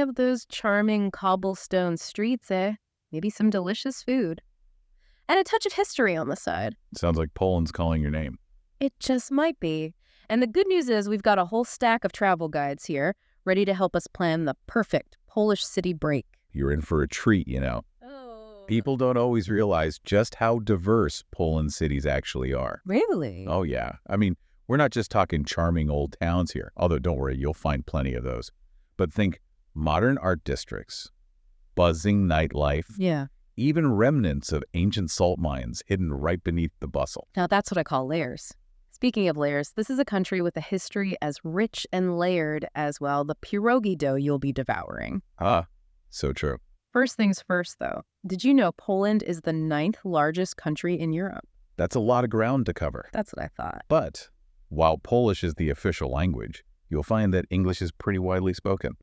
of those charming cobblestone streets, maybe some delicious food. And a touch of history on the side. Sounds like Poland's calling your name. It just might be. And the good news is we've got a whole stack of travel guides here, ready to help us plan the perfect Polish city break. You're in for a treat, you know. Oh. People don't always realize just how diverse Poland's cities actually are. Really? Oh, yeah. I mean, we're not just talking charming old towns here, although don't worry, you'll find plenty of those. But think modern art districts, buzzing nightlife, Yeah. even remnants of ancient salt mines hidden right beneath the bustle. Now that's what I call layers. Speaking of layers, this is a country with a history as rich and layered as, well, the pierogi dough you'll be devouring. Ah, so true. First things first, though. Did you know Poland is the 9th largest country in Europe? That's a lot of ground to cover. That's what I thought. But while Polish is the official language, you'll find that English is pretty widely spoken,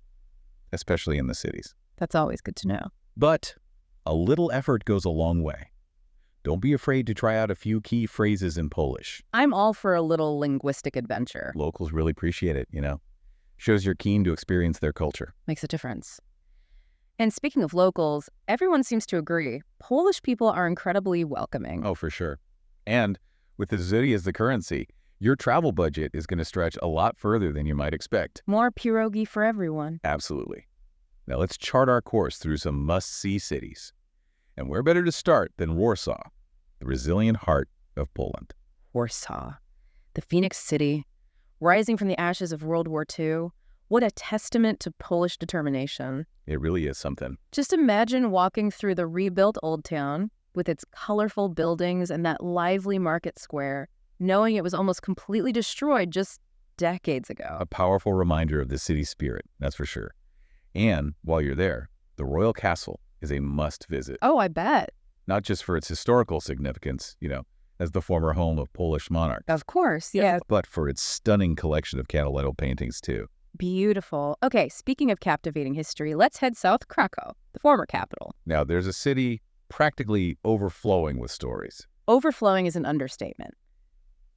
especially in the cities. That's always good to know. But a little effort goes a long way. Don't be afraid to try out a few key phrases in Polish. I'm all for a little linguistic adventure. Locals really appreciate it, you know. Shows you're keen to experience their culture. Makes a difference. And speaking of locals, everyone seems to agree. Polish people are incredibly welcoming. Oh, for sure. And with the zloty as the currency, your travel budget is going to stretch a lot further than you might expect. More pierogi for everyone. Absolutely. Now let's chart our course through some must-see cities. And where better to start than Warsaw, the resilient heart of Poland. Warsaw, the Phoenix City, rising from the ashes of World War II. What a testament to Polish determination. It really is something. Just imagine walking through the rebuilt Old Town with its colorful buildings and that lively market square, knowing it was almost completely destroyed just decades ago. A powerful reminder of the city's spirit, that's for sure. And while you're there, the Royal Castle is a must visit. Oh, I bet. Not just for its historical significance, you know, as the former home of Polish monarchs. Of course, yeah. But for its stunning collection of Canaletto paintings, too. Beautiful. Okay, speaking of captivating history, let's head south. Kraków, the former capital. Now, there's a city practically overflowing with stories. Overflowing is an understatement.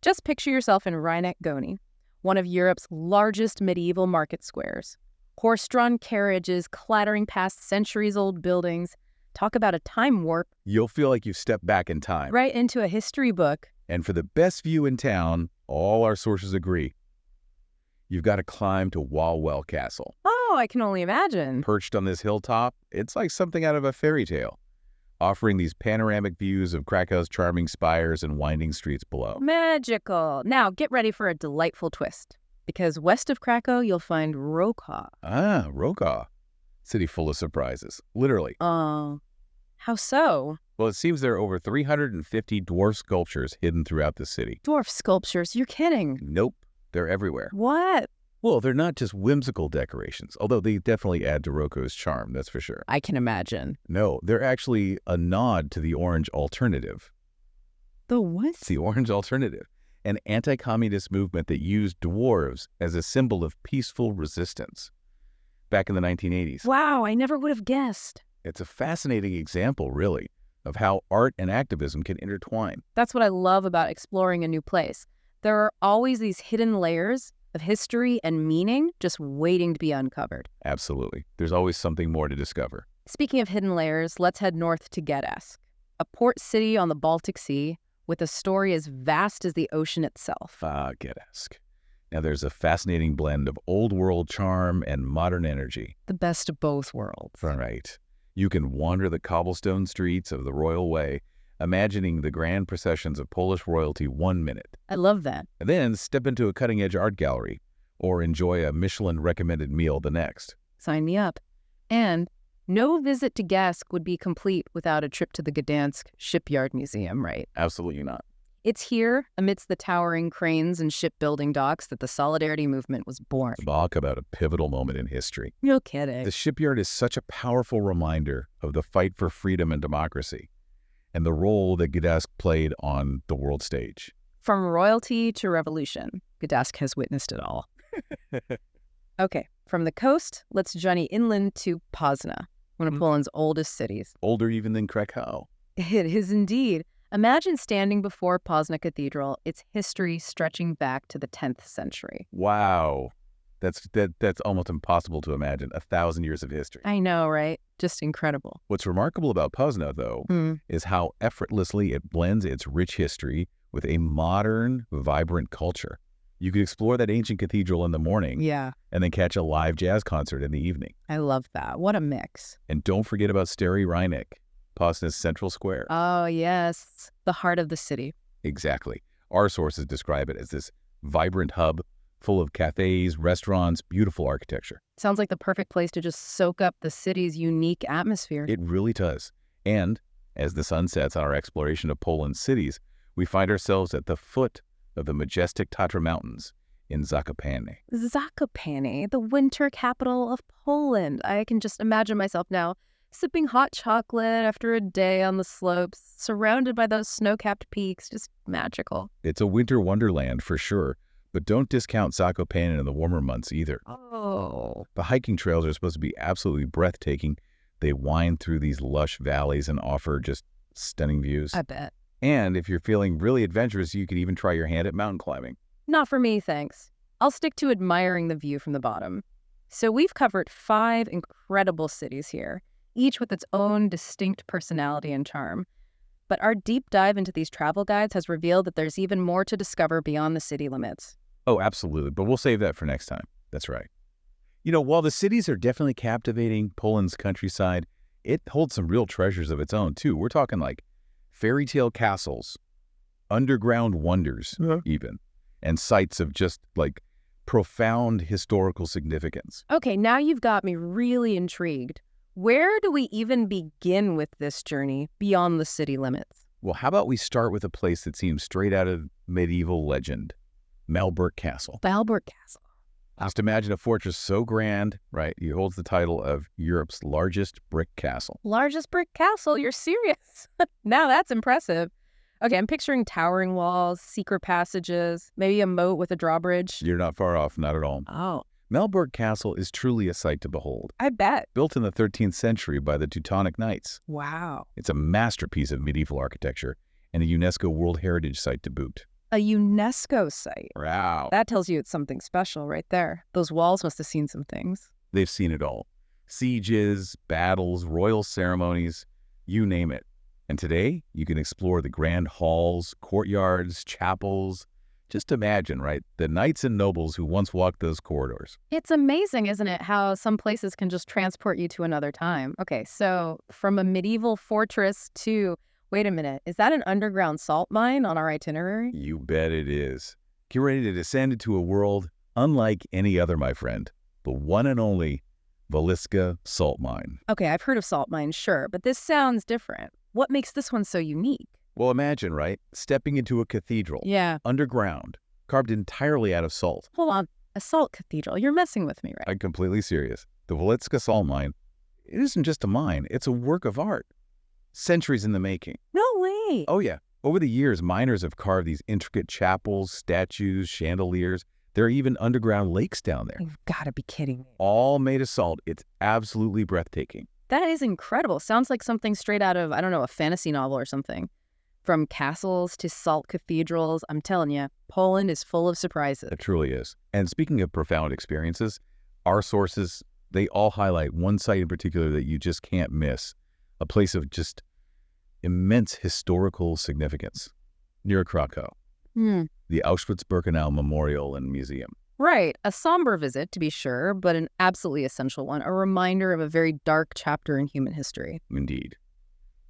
Just picture yourself in Raine and Gdańsk, one of Europe's largest medieval market squares. Horse-drawn carriages clattering past centuries-old buildings. Talk about a time warp. You'll feel like you've stepped back in time. Right into a history book. And for the best view in town, all our sources agree, you've got to climb to Wałęsa Castle. Oh, I can only imagine. Perched on this hilltop, it's like something out of a fairy tale, offering these panoramic views of Krakow's charming spires and winding streets below. Magical. Now, get ready for a delightful twist. Because west of Kraków, you'll find Wrocław. Ah, Wrocław. City full of surprises, literally. Oh, how so? Well, it seems there are over 350 dwarf sculptures hidden throughout the city. Dwarf sculptures? You're kidding. Nope, they're everywhere. What? Well, they're not just whimsical decorations, although they definitely add to Wrocław's charm, that's for sure. I can imagine. No, they're actually a nod to the Orange Alternative. The what? It's the Orange Alternative, an anti-communist movement that used dwarves as a symbol of peaceful resistance back in the 1980s. Wow, I never would have guessed. It's a fascinating example, really, of how art and activism can intertwine. That's what I love about exploring a new place. There are always these hidden layers of history and meaning just waiting to be uncovered. Absolutely. There's always something more to discover. Speaking of hidden layers, let's head north to Gdańsk, a port city on the Baltic Sea with a story as vast as the ocean itself. Gdańsk. Now, there's a fascinating blend of old-world charm and modern energy. The best of both worlds. Right. You can wander the cobblestone streets of the Royal Way, imagining the grand processions of Polish royalty 1 minute. I love that. And then step into a cutting-edge art gallery or enjoy a Michelin-recommended meal the next. Sign me up. And no visit to Gdańsk would be complete without a trip to the Gdańsk Shipyard Museum, right? Absolutely not. It's here, amidst the towering cranes and shipbuilding docks, that the Solidarity movement was born. Talk about a pivotal moment in history. No kidding. The shipyard is such a powerful reminder of the fight for freedom and democracy and the role that Gdańsk played on the world stage. From royalty to revolution, Gdańsk has witnessed it all. Okay, from the coast, let's journey inland to Poznań, one of Poland's oldest cities. Older even than Krakow. It is indeed. Imagine standing before Poznań Cathedral, its history stretching back to the 10th century. Wow. That's almost impossible to imagine. 1,000 years of history. I know, right? Just incredible. What's remarkable about Poznań, though, is how effortlessly it blends its rich history with a modern, vibrant culture. You could explore that ancient cathedral in the morning and then catch a live jazz concert in the evening. I love that. What a mix. And don't forget about Stary Rajnik, Poznań's central square. Oh, yes. The heart of the city. Exactly. Our sources describe it as this vibrant hub full of cafes, restaurants, beautiful architecture. Sounds like the perfect place to just soak up the city's unique atmosphere. It really does. And as the sun sets on our exploration of Poland's cities, we find ourselves at the foot of the majestic Tatra Mountains in Zakopane. Zakopane, the winter capital of Poland. I can just imagine myself now sipping hot chocolate after a day on the slopes, surrounded by those snow-capped peaks. Just magical. It's a winter wonderland for sure, but don't discount Zakopane in the warmer months either. Oh. The hiking trails are supposed to be absolutely breathtaking. They wind through these lush valleys and offer just stunning views. I bet. And if you're feeling really adventurous, you could even try your hand at mountain climbing. Not for me, thanks. I'll stick to admiring the view from the bottom. So we've covered 5 incredible cities here, each with its own distinct personality and charm. But our deep dive into these travel guides has revealed that there's even more to discover beyond the city limits. Oh, absolutely. But we'll save that for next time. That's right. You know, while the cities are definitely captivating, Poland's countryside, it holds some real treasures of its own, too. We're talking like fairy tale castles, underground wonders, even, and sites of just like profound historical significance. Okay, now you've got me really intrigued. Where do we even begin with this journey beyond the city limits? Well, how about we start with a place that seems straight out of medieval legend, Malbork Castle. Malbork Castle. Just imagine a fortress so grand, right? It holds the title of Europe's largest brick castle. Largest brick castle? You're serious? Now that's impressive. Okay, I'm picturing towering walls, secret passages, maybe a moat with a drawbridge. You're not far off, not at all. Oh. Malbork Castle is truly a sight to behold. I bet. Built in the 13th century by the Teutonic Knights. Wow. It's a masterpiece of medieval architecture and a UNESCO World Heritage Site to boot. A UNESCO site. Wow. That tells you it's something special right there. Those walls must have seen some things. They've seen it all. Sieges, battles, royal ceremonies, you name it. And today, you can explore the grand halls, courtyards, chapels. Just imagine, right? The knights and nobles who once walked those corridors. It's amazing, isn't it, how some places can just transport you to another time. Okay, so from a medieval fortress to... Wait a minute, is that an underground salt mine on our itinerary? You bet it is. Get ready to descend into a world unlike any other, my friend. The one and only Woliska salt mine. Okay, I've heard of salt mines, sure, but this sounds different. What makes this one so unique? Well, imagine, right? Stepping into a cathedral. Yeah. Underground, carved entirely out of salt. Hold on, a salt cathedral. You're messing with me, right? I'm completely serious. The Woliska salt mine, it isn't just a mine, it's a work of art. Centuries in the making. No way. Oh, yeah. Over the years, miners have carved these intricate chapels, statues, chandeliers. There are even underground lakes down there. You've got to be kidding me. All made of salt. It's absolutely breathtaking. That is incredible. Sounds like something straight out of, I don't know, a fantasy novel or something. From castles to salt cathedrals, I'm telling you, Poland is full of surprises. It truly is. And speaking of profound experiences, our sources, they all highlight one site in particular that you just can't miss. A place of just immense historical significance near Krakow. The Auschwitz-Birkenau Memorial and Museum. Right. A somber visit, to be sure, but an absolutely essential one. A reminder of a very dark chapter in human history. Indeed.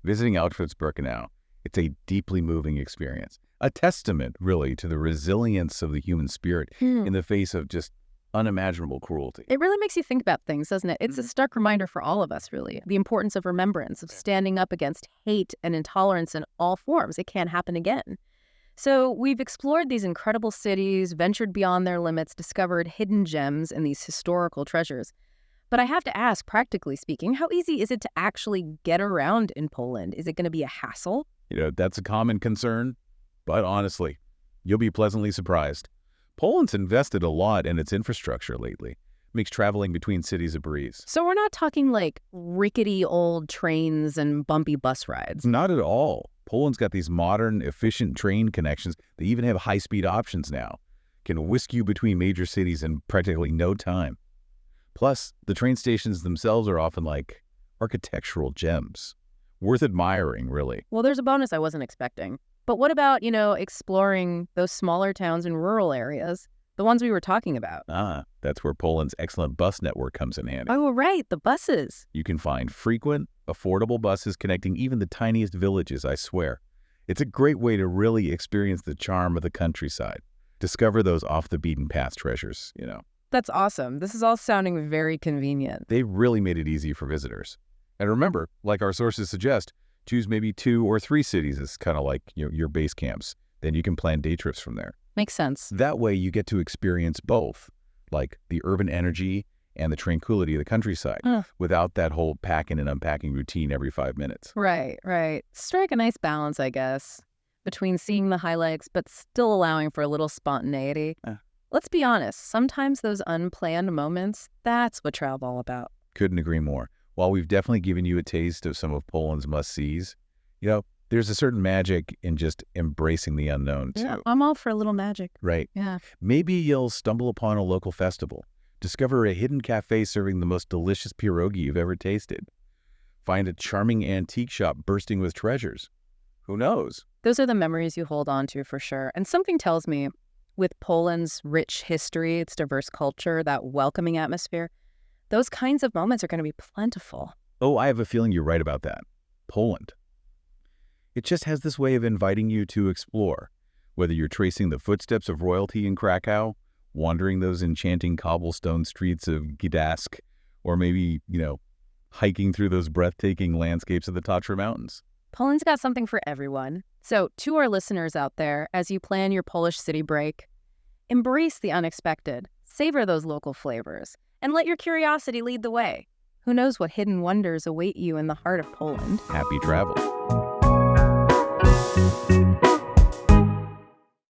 Visiting Auschwitz-Birkenau, it's a deeply moving experience. A testament, really, to the resilience of the human spirit in the face of just unimaginable cruelty. It really makes you think about things, doesn't it? It's a stark reminder for all of us, really. The importance of remembrance, of standing up against hate and intolerance in all forms. It can't happen again. So we've explored these incredible cities, ventured beyond their limits, discovered hidden gems and these historical treasures. But I have to ask, practically speaking, how easy is it to actually get around in Poland? Is it going to be a hassle? You know, that's a common concern, but honestly, you'll be pleasantly surprised. Poland's invested a lot in its infrastructure lately. Makes traveling between cities a breeze. So we're not talking like rickety old trains and bumpy bus rides. Not at all. Poland's got these modern, efficient train connections. They even have high-speed options now. can whisk you between major cities in practically no time. Plus, the train stations themselves are often like architectural gems. Worth admiring, really. Well, there's a bonus I wasn't expecting. But what about, exploring those smaller towns and rural areas? The ones we were talking about. That's where Poland's excellent bus network comes in handy. Oh, right, the buses. You can find frequent, affordable buses connecting even the tiniest villages, I swear. It's a great way to really experience the charm of the countryside. Discover those off-the-beaten-path treasures, That's awesome. This is all sounding very convenient. They really made it easy for visitors. And remember, like our sources suggest, choose maybe 2 or 3 cities as kind of like your base camps. Then you can plan day trips from there. Makes sense. That way you get to experience both, like the urban energy and the tranquility of the countryside, without that whole packing and unpacking routine every 5 minutes. Right. Strike a nice balance, I guess, between seeing the highlights but still allowing for a little spontaneity. Let's be honest, sometimes those unplanned moments, that's what travel's all about. Couldn't agree more. While we've definitely given you a taste of some of Poland's must-sees, there's a certain magic in just embracing the unknown, too. Yeah, I'm all for a little magic. Right. Yeah. Maybe you'll stumble upon a local festival, discover a hidden cafe serving the most delicious pierogi you've ever tasted, find a charming antique shop bursting with treasures. Who knows? Those are the memories you hold on to for sure. And something tells me, with Poland's rich history, its diverse culture, that welcoming atmosphere, those kinds of moments are going to be plentiful. Oh, I have a feeling you're right about that. Poland. It just has this way of inviting you to explore, whether you're tracing the footsteps of royalty in Krakow, wandering those enchanting cobblestone streets of Gdańsk, or maybe, hiking through those breathtaking landscapes of the Tatra Mountains. Poland's got something for everyone. So, to our listeners out there, as you plan your Polish city break, embrace the unexpected, savor those local flavors, and let your curiosity lead the way. Who knows what hidden wonders await you in the heart of Poland? Happy travel.